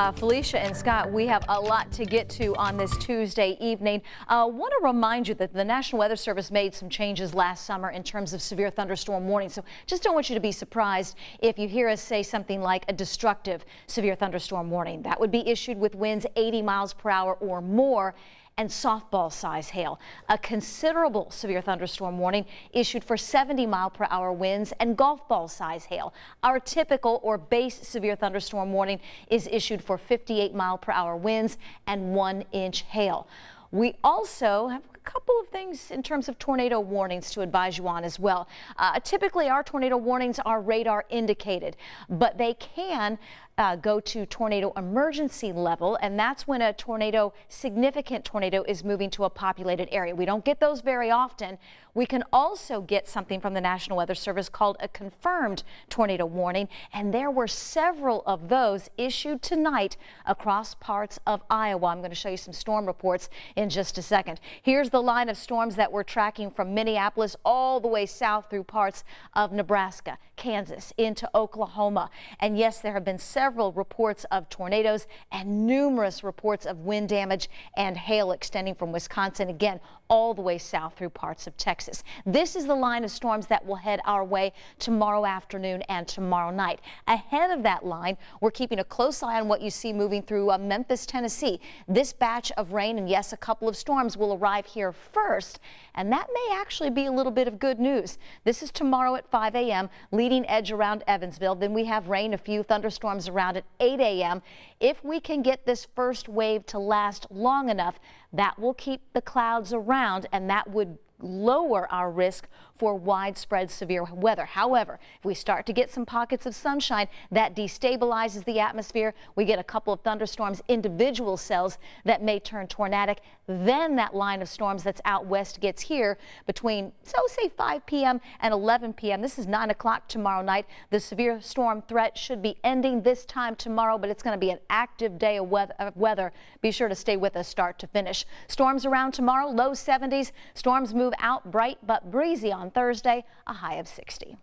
Felicia and Scott, we have a lot to get to on this Tuesday evening. Want to remind you that the National Weather Service made some changes last summer in terms of severe thunderstorm warnings. So just don't want you to be surprised if you hear us say something like a destructive severe thunderstorm warning. That would be issued with winds 80 miles per hour or more and softball size hail. A considerable severe thunderstorm warning issued for 70-mile-per-hour winds and golf ball size hail. Our typical or base severe thunderstorm warning is issued for 58-mile-per-hour winds and 1-inch hail. We also have a couple of things in terms of tornado warnings to advise you on as well. Typically, our tornado warnings are radar indicated, but they can go to tornado emergency level, and that's when a significant tornado is moving to a populated area. We don't get those very often. We can also get something from the National Weather Service called a confirmed tornado warning, and there were several of those issued tonight across parts of Iowa. I'm going to show you some storm reports in just a second. Here's the line of storms that we're tracking from Minneapolis all the way south through parts of Nebraska, Kansas, into Oklahoma. And yes, there have been several reports of tornadoes and numerous reports of wind damage and hail extending from Wisconsin, again, all the way south through parts of Texas. This is the line of storms that will head our way tomorrow afternoon and tomorrow night. Ahead of that line, we're keeping a close eye on what you see moving through Memphis, Tennessee. This batch of rain and, yes, a couple of storms will arrive here first, and that may actually be a little bit of good news. This is tomorrow at 5 a.m., leading edge around Evansville. Then we have rain, a few thunderstorms around at 8 a.m. If we can get this first wave to last long enough, that will keep the clouds around, and that would lower our risk for widespread severe weather. However, if we start to get some pockets of sunshine, that destabilizes the atmosphere. We get a couple of thunderstorms, individual cells that may turn tornadic. Then that line of storms that's out west gets here between, say 5 p.m. and 11 p.m. This is 9 o'clock tomorrow night. The severe storm threat should be ending this time tomorrow, but it's going to be an active day of weather. Be sure to stay with us start to finish. Storms around tomorrow, low 70s. Storms move out bright but breezy on Thursday, a high of 60.